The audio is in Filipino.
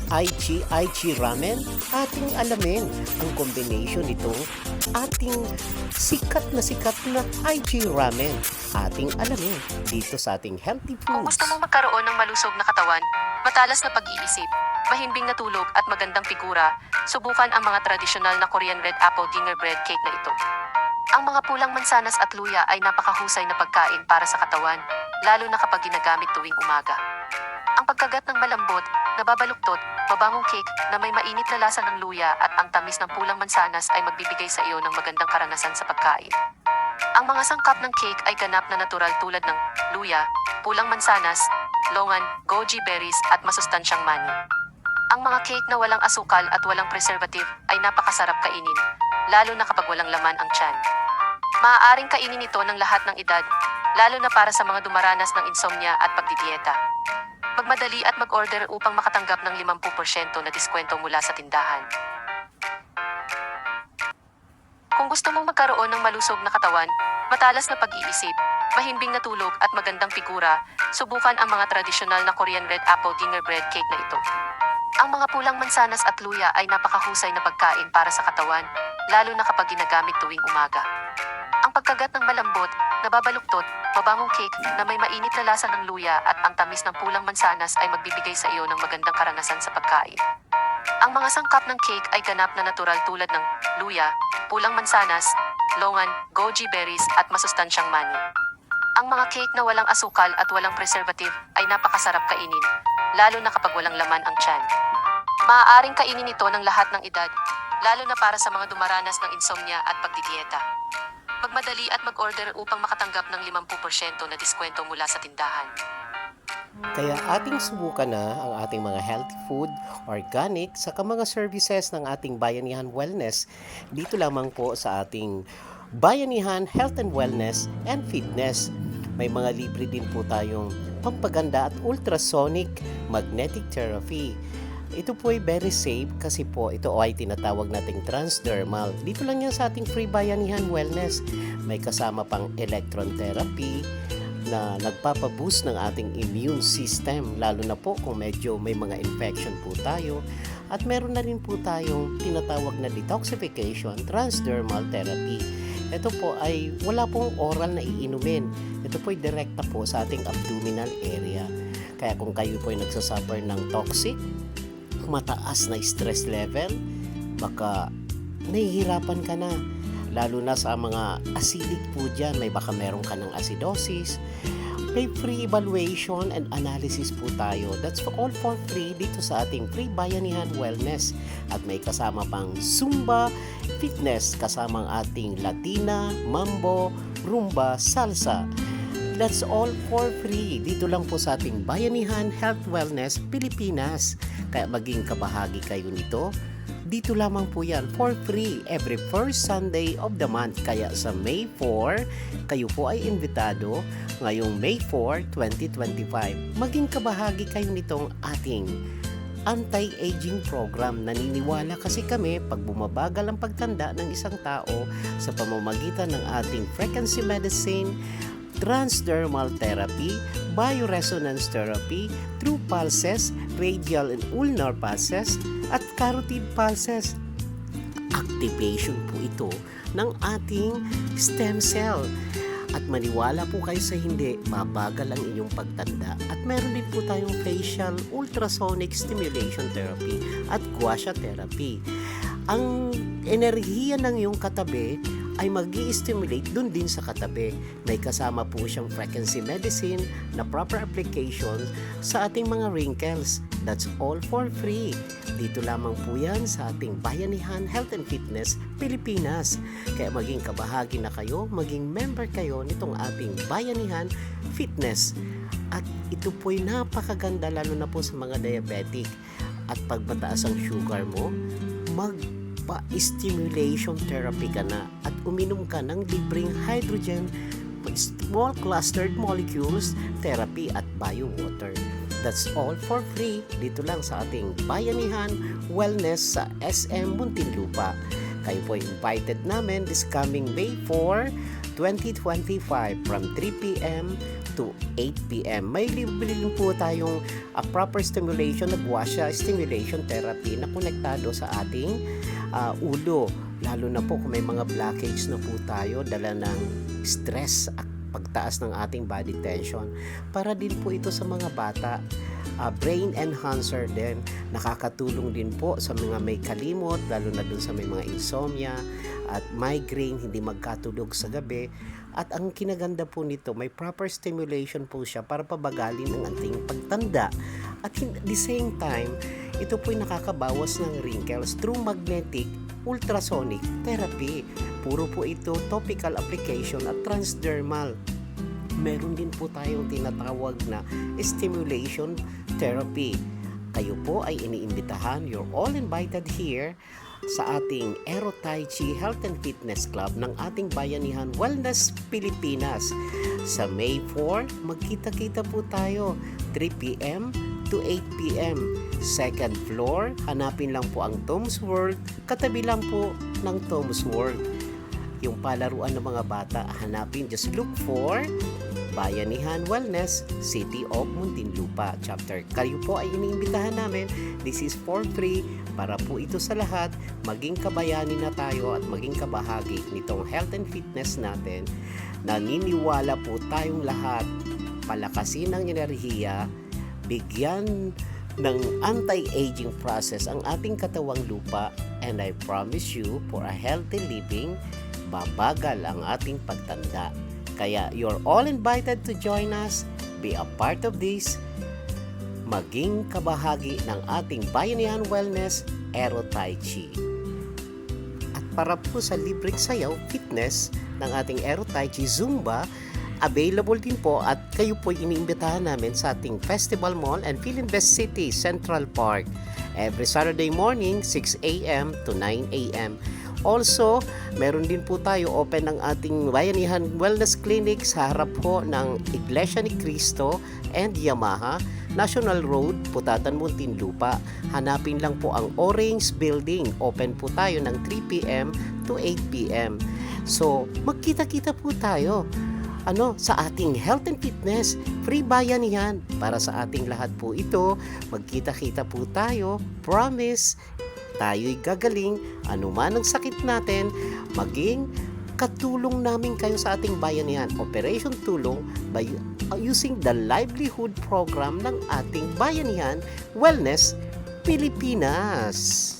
Aichi Ramen, ating alamin ang combination nitong ating sikat na Aichi Ramen. Ating alamin dito sa ating Healthy Kung Foods. gusto mong magkaroon ng malusog na katawan, matalas na pag-iisip, mahimbing na tulog at magandang figura, subukan ang mga tradisyonal na Korean red apple gingerbread cake na ito. Ang mga pulang mansanas at luya ay napakahusay na pagkain para sa katawan, lalo na kapag ginagamit tuwing umaga. Ang pagkagat ng malambot, nababaluktot, mabangong cake na may mainit na lasa ng luya at ang tamis ng pulang mansanas ay magbibigay sa iyo ng magandang karanasan sa pagkain. Ang mga sangkap ng cake ay ganap na natural tulad ng luya, pulang mansanas, longan, goji berries at masustansyang mani. Ang mga cake na walang asukal at walang preservative ay napakasarap kainin, lalo na kapag walang laman ang tiyan. Maaaring kainin ito ng lahat ng edad, lalo na para sa mga dumaranas ng insomnia at pagdidieta. Magmadali at mag-order upang makatanggap ng 50% na diskwento mula sa tindahan. Kung gusto mong magkaroon ng malusog na katawan, matalas na pag-iisip, mahimbing na tulog at magandang figura, subukan ang mga tradisyonal na Korean red apple gingerbread cake na ito. Ang mga pulang mansanas at luya ay napakahusay na pagkain para sa katawan, lalo na kapag ginagamit tuwing umaga. Ang pagkagat ng malambot, nababaluktot, mabangong cake na may mainit na lasa ng luya at ang tamis ng pulang mansanas ay magbibigay sa iyo ng magandang karanasan sa pagkain. Ang mga sangkap ng cake ay ganap na natural tulad ng luya, pulang mansanas, longan, goji berries at masustansyang mani. Ang mga cake na walang asukal at walang preservative ay napakasarap kainin, lalo na kapag walang laman ang tiyan. Maaaring kainin ito ng lahat ng edad, lalo na para sa mga dumaranas ng insomnia at pagdidieta. Magmadali at mag-order upang makatanggap ng 50% na diskwento mula sa tindahan. Kaya ating subukan na ang ating mga healthy food, organic, saka mga services ng ating Bayanihan Wellness dito lamang po sa ating Bayanihan Health and Wellness and Fitness. May mga libre din po tayong pampaganda at ultrasonic magnetic therapy. Ito po ay very safe kasi po ito ay tinatawag nating transdermal. Dito lang yan sa ating Free Bayanihan Wellness. May kasama pang electron therapy na nagpapaboost ng ating immune system, lalo na po kung medyo may mga infection po tayo. At meron na rin po tayong tinatawag na detoxification transdermal therapy. Ito po ay wala pong oral na iinumin. Ito po ay direkta po sa ating abdominal area. Kaya kung kayo po ay nagsasuffer ng toxic, mataas na stress level, baka nahihirapan ka na. Lalo na sa mga acidic po dyan, may baka meron ka ng acidosis. May free evaluation and analysis po tayo. That's all for free dito sa ating Free Bayanihan Wellness. At may kasama pang Zumba, Fitness, kasama ang ating Latina, Mambo, Rumba, Salsa. That's all for free. Dito lang po sa ating Bayanihan Health Wellness Pilipinas. Kaya maging kabahagi kayo nito. Dito lamang po yan for free every first Sunday of the month. Kaya sa May 4, kayo po ay invitado ngayong May 4, 2025. Maging kabahagi kayo nitong ating anti-aging program. Naniniwala kasi kami pag bumabagal ang pagtanda ng isang tao sa pamamagitan ng ating frequency medicine, transdermal therapy, bioresonance therapy, true pulses, radial and ulnar pulses, at carotid pulses. Activation po ito ng ating stem cell. At maniwala po kayo sa hindi, mabagal ang inyong pagtanda. At meron din po tayong facial ultrasonic stimulation therapy at gua sha therapy. Ang enerhiya ng iyong katabi ay mag-i-stimulate dun din sa katabi. May kasama po siyang frequency medicine na proper application sa ating mga wrinkles. That's all for free. Dito lamang po yan sa ating Bayanihan Health and Fitness Pilipinas. Kaya maging kabahagi na kayo, maging member kayo nitong ating Bayanihan Fitness. At ito po'y napakaganda lalo na po sa mga diabetic. At pag mataas ang sugar mo, magpa-stimulation therapy ka na at uminom ka ng libreng hydrogen small clustered molecules therapy at bio water. That's all for free dito lang sa ating Bayanihan Wellness sa SM Muntinlupa. Kayo po invited namin this coming May 4, 2025 from 3 p.m. to 8 p.m. May libre din po tayong proper stimulation na guasha stimulation therapy na konektado sa ating ulo. Lalo na po kung may mga blockage na po tayo dala ng stress at pagtaas ng ating body tension. Para din po ito sa mga bata. Brain enhancer din. Nakakatulong din po sa mga may kalimot, lalo na dun sa may mga insomnia at migraine, hindi magkatulog sa gabi. At ang kinaganda po nito, may proper stimulation po siya para pabagalin ang ating pagtanda. At at the same time, ito po'y nakakabawas ng wrinkles through magnetic ultrasonic therapy. Puro po ito topical application at transdermal. Meron din po tayong tinatawag na stimulation therapy. Kayo po ay iniimbitahan, you're all invited here sa ating Aero Tai Chi Health and Fitness Club ng ating Bayanihan Wellness Pilipinas. Sa May 4, magkita-kita po tayo 3 p.m. to 8 p.m. Second floor, hanapin lang po ang Tom's World, katabi lang po ng Tom's World. Yung palaruan ng mga bata, hanapin, just look for Bayanihan Wellness, City of Muntinlupa Chapter. Kayo po ay iniimbitahan namin. This is for free para po ito sa lahat. Maging kabayani na tayo at maging kabahagi nitong health and fitness natin. Naniniwala po tayong lahat. Palakasin ang enerhiya, bigyan ng anti-aging process ang ating katawang lupa, and I promise you, for a healthy living, babagal ang ating pagtanda. Kaya you're all invited to join us, be a part of this, maging kabahagi ng ating Bayanihan Wellness Aero Tai Chi. At para po sa libreng sayaw, fitness ng ating Aero Tai Chi Zumba, available din po at kayo po iniimbitahan namin sa ating Festival Mall and Philinvest City Central Park every Saturday morning 6 a.m. to 9 a.m. Also, meron din po tayo open ng ating Bayanihan Wellness Clinic sa harap po ng Iglesia ni Cristo and Yamaha, National Road, Putatan, Muntinlupa. Hanapin lang po ang Orange Building. Open po tayo ng 3 p.m. to 8 p.m. So, magkita-kita po tayo sa ating health and fitness, free bayanihan para sa ating lahat po ito. Magkita-kita po tayo, promise, tayo'y gagaling, anuman ang sakit natin, maging katulong namin kayo sa ating bayanihan. Operation Tulong by using the livelihood program ng ating Bayanihan Wellness Pilipinas.